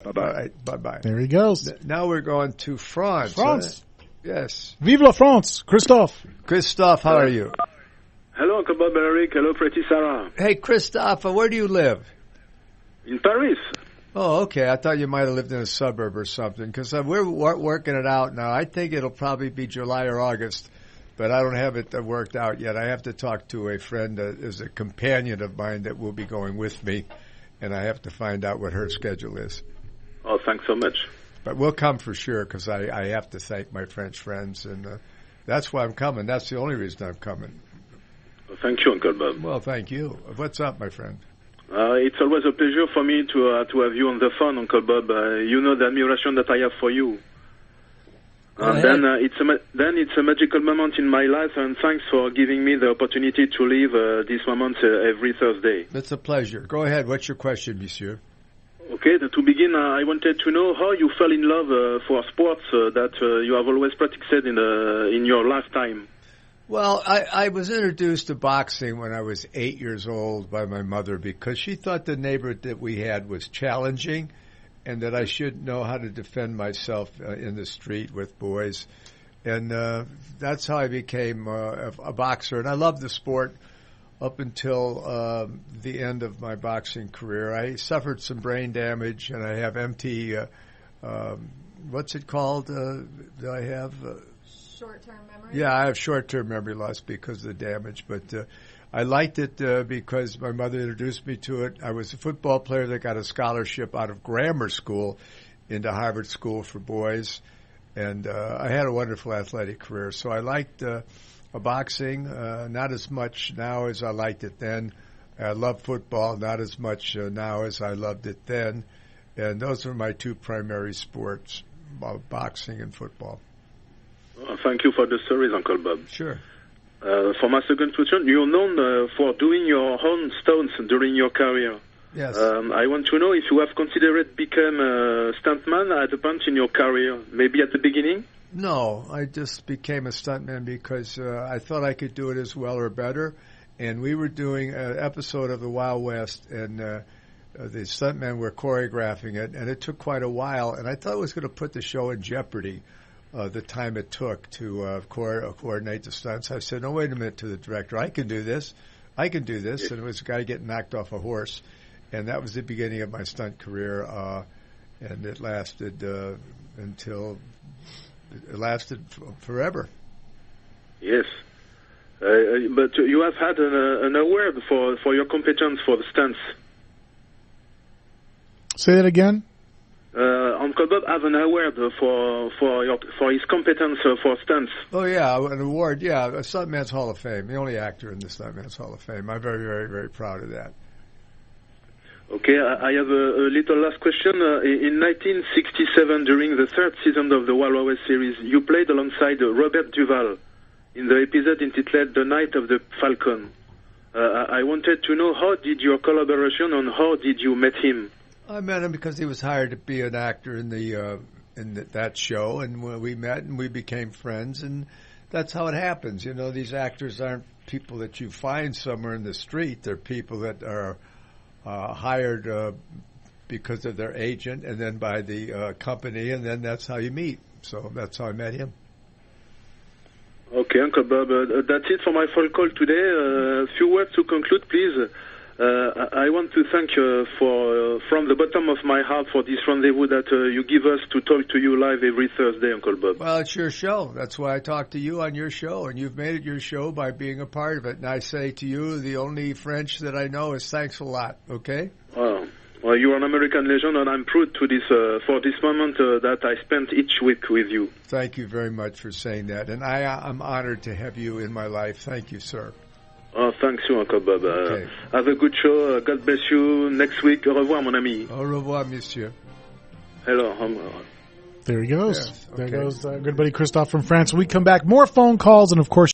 Bye-bye. All right, bye-bye. There he goes. Now we're going to France. France. Yes. Vive la France, Christophe. Christophe, how are you? Hello, Uncle Bob, Eric. Hello, pretty Sarah. Hey, Christophe, where do you live? In Paris. Oh, okay. I thought you might have lived in a suburb or something, because we're working it out now. I think it'll probably be July or August, but I don't have it worked out yet. I have to talk to a friend that is a companion of mine that will be going with me, and I have to find out what her schedule is. Oh, thanks so much. But we'll come for sure, because I have to thank my French friends, and that's why I'm coming. That's the only reason I'm coming. Well, thank you, Uncle Bob. Well, thank you. What's up, my friend? It's always a pleasure for me to have you on the phone, Uncle Bob. You know the admiration that I have for you. And then it's a magical moment in my life, and thanks for giving me the opportunity to live this moment every Thursday. It's a pleasure. Go ahead. What's your question, monsieur? Okay, to begin, I wanted to know how you fell in love for sports that you have always practiced in your lifetime. Well, I was introduced to boxing when I was 8 years old by my mother because she thought the neighborhood that we had was challenging and that I should know how to defend myself in the street with boys. And that's how I became a boxer. And I loved the sport up until the end of my boxing career. I suffered some brain damage, and I have empty, what's it called? Do I have... Short-term memory? Yeah, I have short-term memory loss because of the damage, but I liked it because my mother introduced me to it. I was a football player that got a scholarship out of grammar school into Harvard School for Boys, and I had a wonderful athletic career. So I liked boxing, not as much now as I liked it then. I love football, not as much now as I loved it then. And those are my two primary sports, boxing and football. Thank you for the stories, Uncle Bob. Sure. For my second question, you're known for doing your own stunts during your career. Yes. I want to know if you have considered become a stuntman at a point in your career, maybe at the beginning? No, I just became a stuntman because I thought I could do it as well or better. And we were doing an episode of the Wild West, and the stuntmen were choreographing it, and it took quite a while. And I thought it was going to put the show in jeopardy. The time it took to coordinate the stunts. I said, no, wait a minute, to the director. I can do this. And it was a guy getting knocked off a horse. And that was the beginning of my stunt career. And it lasted forever. Yes. But you have had an award for your competence for the stunts. Say that again? Uncle Bob have an award for his competence for stunts. Oh yeah, an award. Yeah, a Stuntman's Hall of Fame. The only actor in the Stuntman's Hall of Fame. I'm very, very, very proud of that. Okay, I have a little last question. In 1967, during the third season of the Wild West series, you played alongside Robert Duvall in the episode entitled "The Night of the Falcon." I wanted to know how did your collaboration and how did you meet him? I met him because he was hired to be an actor in that show, and when we met and we became friends, and that's how it happens. You know, these actors aren't people that you find somewhere in the street. They're people that are hired because of their agent, and then by the company, and then that's how you meet. So that's how I met him. Okay, Uncle Bob, that's it for my phone call today. A few words to conclude, please. I want to thank you from the bottom of my heart for this rendezvous that you give us to talk to you live every Thursday, Uncle Bob. Well, it's your show. That's why I talk to you on your show, and you've made it your show by being a part of it. And I say to you, the only French that I know is thanks a lot, okay? Well, you're an American legend, and I'm proud to for this moment that I spent each week with you. Thank you very much for saying that, and I'm honored to have you in my life. Thank you, sir. Oh, thanks you, Uncle Bob. Okay. Have a good show. God bless you. Next week. Au revoir, mon ami. Au revoir, monsieur. Hello. There he goes. Yes, okay. There goes good buddy Christophe from France. When we come back, more phone calls, and of course,